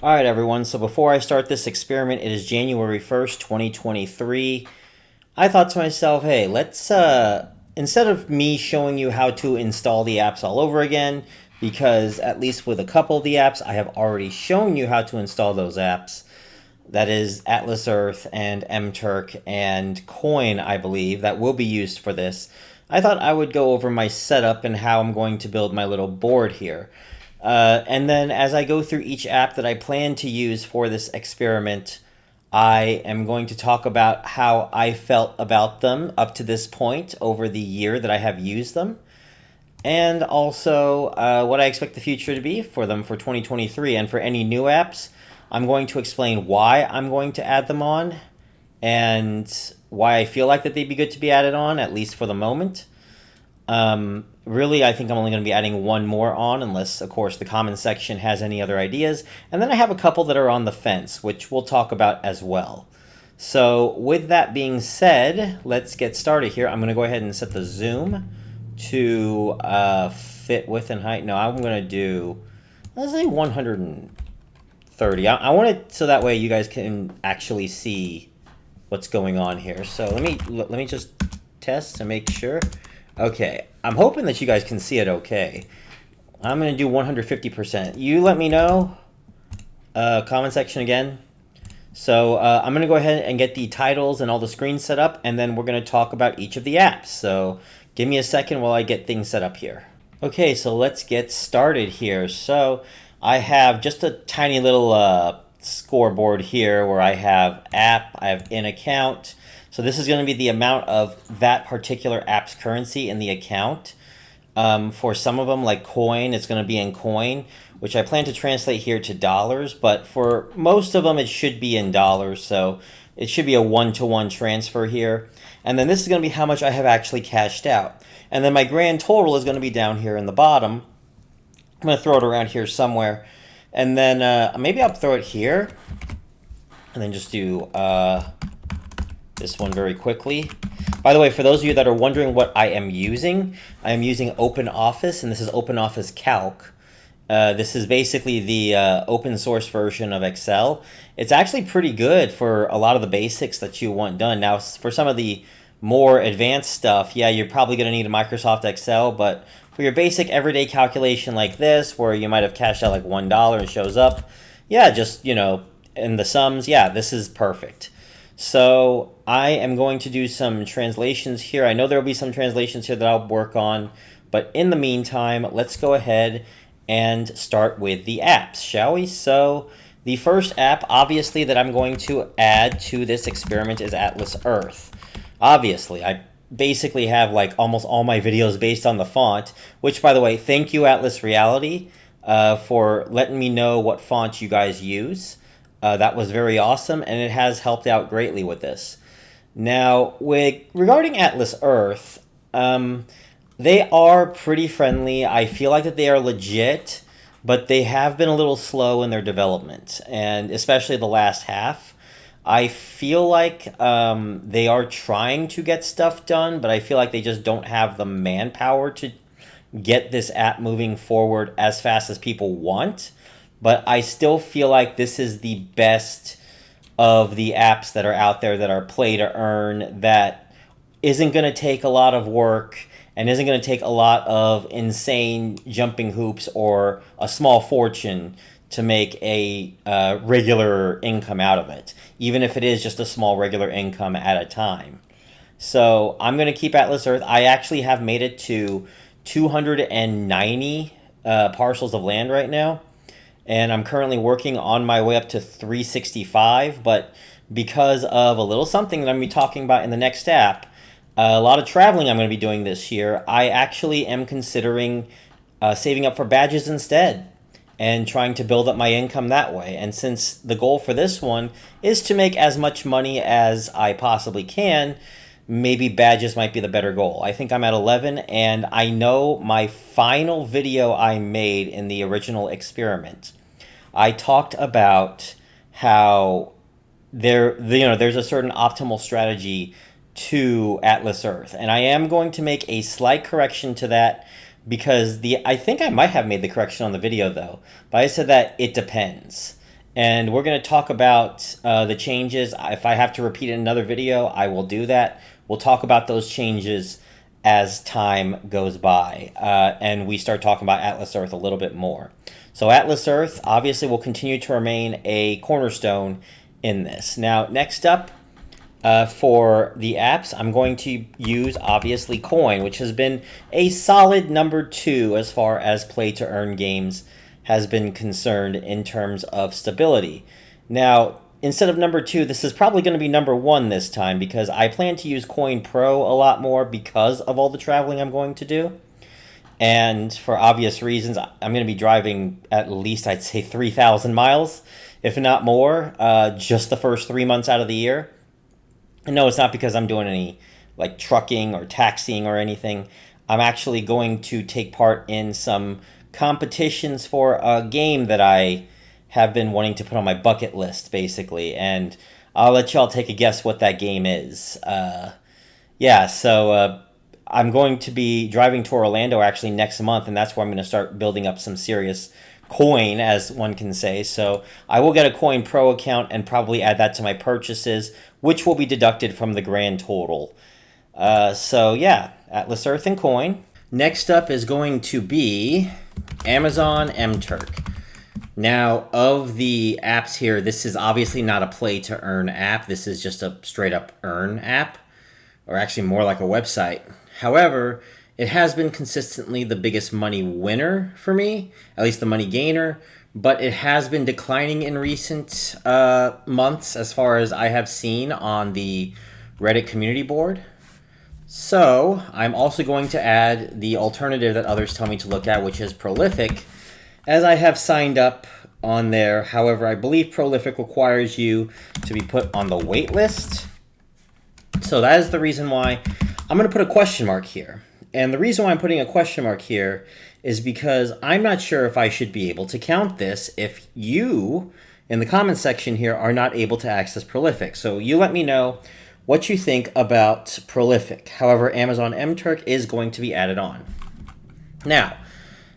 All right, everyone. So before I start this experiment, it is January 1st, 2023. I thought to myself, hey, let's, instead of me showing you how to install the apps all over again, because at least with a couple of the apps, I have already shown you how to install those apps. That is Atlas Earth and Mturk and Coin, I believe, that will be used for this. I thought I would go over my setup and how I'm going to build my little board here. And then as I go through each app that I plan to use for this experiment, I am going to talk about how I felt about them up to this point over the year that I have used them, and also what I expect the future to be for them for 2023. And for any new apps, I'm going to explain why I'm going to add them on and why I feel like that they'd be good to be added on, at least for the moment. Really, I think I'm only going to be adding one more on, unless, of course, the comment section has any other ideas. And then I have a couple that are on the fence, which we'll talk about as well. So with that being said, let's get started here. I'm going to go ahead and set the zoom to fit width and height. No, I'm going to do, let's say 130. I want it so that way you guys can actually see what's going on here. So let me just test to make sure. Okay, I'm hoping that you guys can see it okay. I'm going to do 150%. You let me know. Comment section again. So I'm going to go ahead and get the titles and all the screens set up, and then we're going to talk about each of the apps. So give me a second while I get things set up here. Okay, so let's get started here. So I have just a tiny little scoreboard here where I have app, I have in account. So this is going to be the amount of that particular app's currency in the account. For some of them, like coin, it's going to be in coin, which I plan to translate here to dollars. But for most of them, it should be in dollars. So it should be a one-to-one transfer here. And then this is going to be how much I have actually cashed out. And then my grand total is going to be down here in the bottom. I'm going to throw it around here somewhere. And then maybe I'll throw it here. And then just do this one very quickly. By the way, for those of you that are wondering what I am using Open Office, and this is Open Office Calc. This is basically the open source version of Excel. It's actually pretty good for a lot of the basics that you want done. Now, for some of the more advanced stuff, yeah, you're probably going to need a Microsoft Excel, but for your basic everyday calculation like this, where you might have cashed out like $1 and shows up, yeah, just, you know, in the sums, yeah, this is perfect. So I am going to do some translations here. I know there will be some translations here that I'll work on, but in the meantime, let's go ahead and start with the apps, shall we? So the first app, obviously, that I'm going to add to this experiment is Atlas Earth. Obviously, I basically have like almost all my videos based on the font, which, by the way, thank you, Atlas Reality, for letting me know what font you guys use. That was very awesome, and it has helped out greatly with this. Now, regarding Atlas Earth, they are pretty friendly. I feel like that they are legit, but they have been a little slow in their development, and especially the last half. I feel like they are trying to get stuff done, but I feel like they just don't have the manpower to get this app moving forward as fast as people want. But I still feel like this is the best of the apps that are out there that are play to earn, that isn't going to take a lot of work and isn't going to take a lot of insane jumping hoops or a small fortune to make a regular income out of it, even if it is just a small regular income at a time. So I'm going to keep Atlas Earth. I actually have made it to 290 parcels of land right now. And I'm currently working on my way up to 365, but because of a little something that I'm going to be talking about in the next app, a lot of traveling I'm going to be doing this year, I actually am considering saving up for badges instead and trying to build up my income that way. And since the goal for this one is to make as much money as I possibly can, maybe badges might be the better goal. I think I'm at 11, and I know my final video I made in the original experiment, I talked about how there's a certain optimal strategy to Atlas Earth, and I am going to make a slight correction to that because I think I might have made the correction on the video though, but I said that it depends. And we're going to talk about the changes. If I have to repeat in another video, I will do that. We'll talk about those changes as time goes by, and we start talking about Atlas Earth a little bit more. So Atlas Earth obviously will continue to remain a cornerstone in this. Now, next up, for the apps, I'm going to use, obviously, Coin, which has been a solid number 2 as far as play-to-earn games has been concerned in terms of stability. Now, instead of number 2, this is probably going to be number 1 this time, because I plan to use Coin Pro a lot more because of all the traveling I'm going to do. And for obvious reasons, I'm going to be driving at least, I'd say, 3,000 miles, if not more, just the first 3 months out of the year. And no, it's not because I'm doing any like trucking or taxiing or anything. I'm actually going to take part in some competitions for a game that I have been wanting to put on my bucket list, basically. And I'll let y'all take a guess what that game is. So I'm going to be driving to Orlando actually next month, and that's where I'm going to start building up some serious coin, as one can say. So I will get a Coin Pro account and probably add that to my purchases, which will be deducted from the grand total. Atlas Earth and Coin. Next up is going to be Amazon Mturk. Now, of the apps here, this is obviously not a play-to-earn app. This is just a straight-up earn app, or actually more like a website. However, it has been consistently the biggest money winner for me, at least the money gainer, but it has been declining in recent months as far as I have seen on the Reddit community board. So I'm also going to add the alternative that others tell me to look at, which is Prolific, as I have signed up on there. However, I believe Prolific requires you to be put on the wait list. So that is the reason why I'm going to put a question mark here. And the reason why I'm putting a question mark here is because I'm not sure if I should be able to count this if you, in the comments section here, are not able to access Prolific. So you let me know what you think about Prolific. However, Amazon Mturk is going to be added on. Now,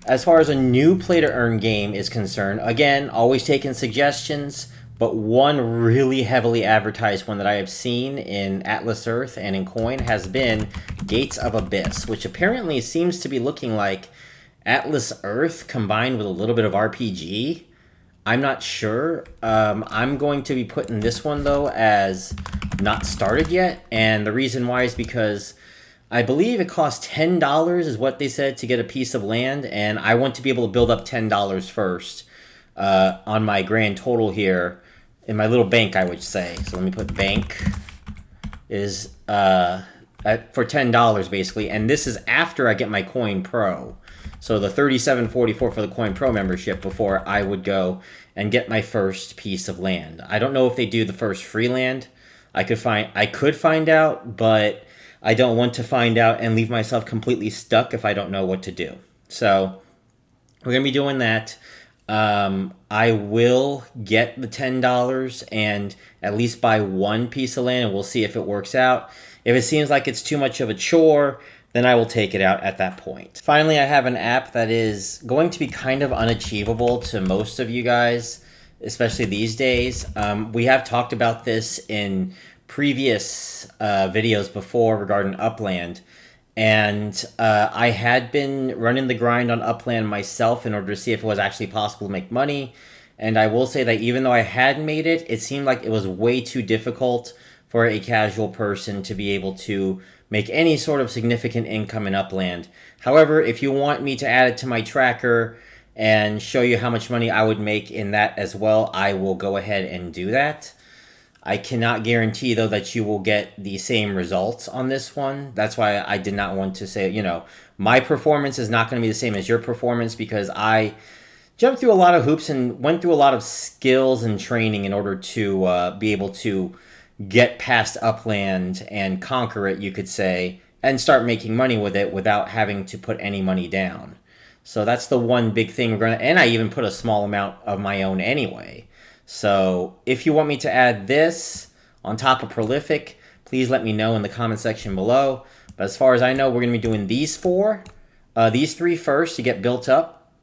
as far as a new play-to-earn game is concerned, again, always taking suggestions, but one really heavily advertised one that I have seen in Atlas Earth and in Coin has been Gates of Abyss, which apparently seems to be looking like Atlas Earth combined with a little bit of RPG. I'm not sure. I'm going to be putting this one, though, as not started yet. And the reason why is because I believe it costs $10 is what they said to get a piece of land. And I want to be able to build up $10 first on my grand total here. In my little bank, I would say. So let me put bank is for $10 basically, and this is after I get my Coin Pro. So the $37.44 for the Coin Pro membership before I would go and get my first piece of land. I don't know if they do the first free land. I could find out, but I don't want to find out and leave myself completely stuck if I don't know what to do. So we're gonna be doing that. I will get the $10 and at least buy one piece of land, and we'll see if it works out. If it seems like it's too much of a chore, then I will take it out at that point. Finally, I have an app that is going to be kind of unachievable to most of you guys, especially these days. We have talked about this in previous videos before regarding Upland. And I had been running the grind on Upland myself in order to see if it was actually possible to make money. And I will say that even though I had made it, it seemed like it was way too difficult for a casual person to be able to make any sort of significant income in Upland. However, if you want me to add it to my tracker and show you how much money I would make in that as well, I will go ahead and do that. I cannot guarantee, though, that you will get the same results on this one. That's why I did not want to say, my performance is not going to be the same as your performance, because I jumped through a lot of hoops and went through a lot of skills and training in order to be able to get past Upland and conquer it, you could say, and start making money with it without having to put any money down. So that's the one big thing we're going to, and I even put a small amount of my own anyway. So if you want me to add this on top of Prolific, please let me know in the comment section below. But as far as I know, we're going to be doing these three first to get built up.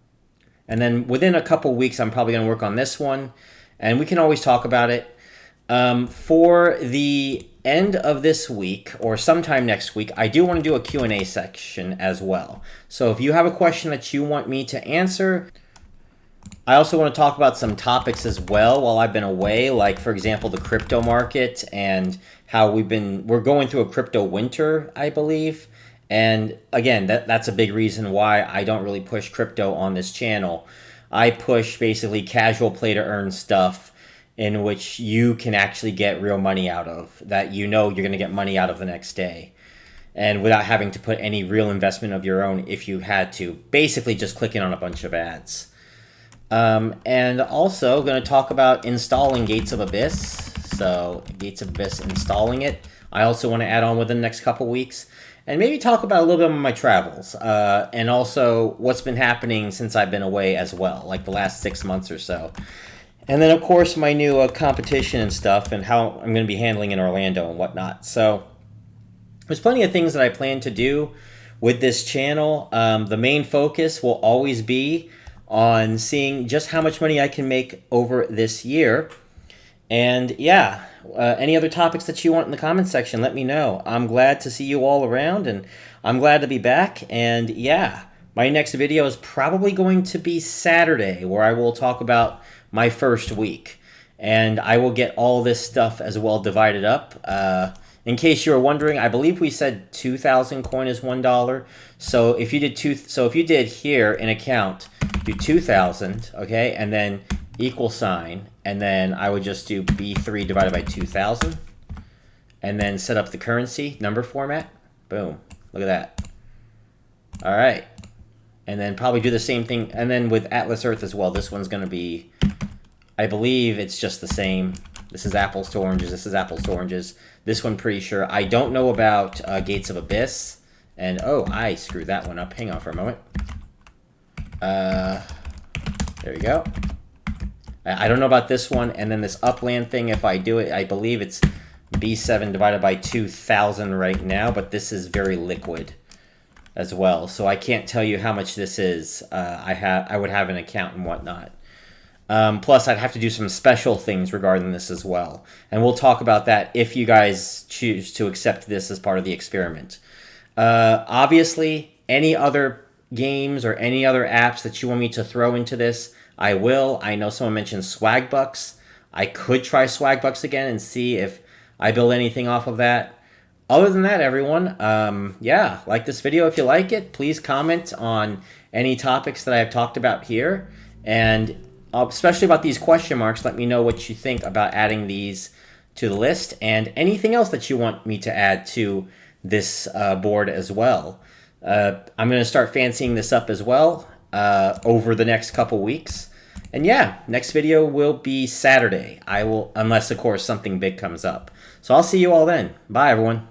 And then within a couple weeks, I'm probably going to work on this one. and we can always talk about it. For the end of this week or sometime next week, I do want to do a Q&A section as well. So if you have a question that you want me to answer, I also want to talk about some topics as well while I've been away, like for example the crypto market and how we're going through a crypto winter, I believe. And again, that's a big reason why I don't really push crypto on this channel. I push basically casual play to earn stuff in which you can actually get real money out of, that you know you're going to get money out of the next day, and without having to put any real investment of your own if you had to, basically just clicking on a bunch of ads. And also going to talk about installing Gates of Abyss. So Gates of Abyss, installing it. I also want to add on within the next couple weeks, and maybe talk about a little bit of my travels, and also what's been happening since I've been away as well, like the last 6 months or so. And then, of course, my new competition and stuff, and how I'm going to be handling in Orlando and whatnot. So there's plenty of things that I plan to do with this channel. The main focus will always be on seeing just how much money I can make over this year. And yeah, any other topics that you want in the comments section, let me know. I'm glad to see you all around, and I'm glad to be back. And yeah, my next video is probably going to be Saturday, where I will talk about my first week, and I will get all this stuff as well divided up. In case you were wondering, I believe we said 2,000 coin is $1. So if you did here in account, do 2,000, okay, and then equal sign, and then I would just do B3 divided by 2,000, and then set up the currency number format. Boom, look at that. All right, and then probably do the same thing, and then with Atlas Earth as well. This one's going to be, I believe it's just the same. This is apples to oranges. This is apples to oranges. This one, pretty sure. I don't know about Gates of Abyss. And, oh, I screwed that one up. Hang on for a moment. There we go. I don't know about this one. And then this Upland thing, if I do it, I believe it's B7 divided by 2,000 right now. But this is very liquid as well. So I can't tell you how much this is. I would have an account and whatnot. Plus, I'd have to do some special things regarding this as well. And we'll talk about that if you guys choose to accept this as part of the experiment. Obviously, any other games or any other apps that you want me to throw into this, I will. I know someone mentioned Swagbucks. I could try Swagbucks again and see if I build anything off of that. Other than that, everyone, yeah, like this video if you like it. Please comment on any topics that I have talked about here. And especially about these question marks, let me know what you think about adding these to the list, and anything else that you want me to add to this board as well. I'm going to start fancying this up as well over the next couple weeks. And yeah, next video will be Saturday. Unless of course something big comes up. So I'll see you all then. Bye everyone.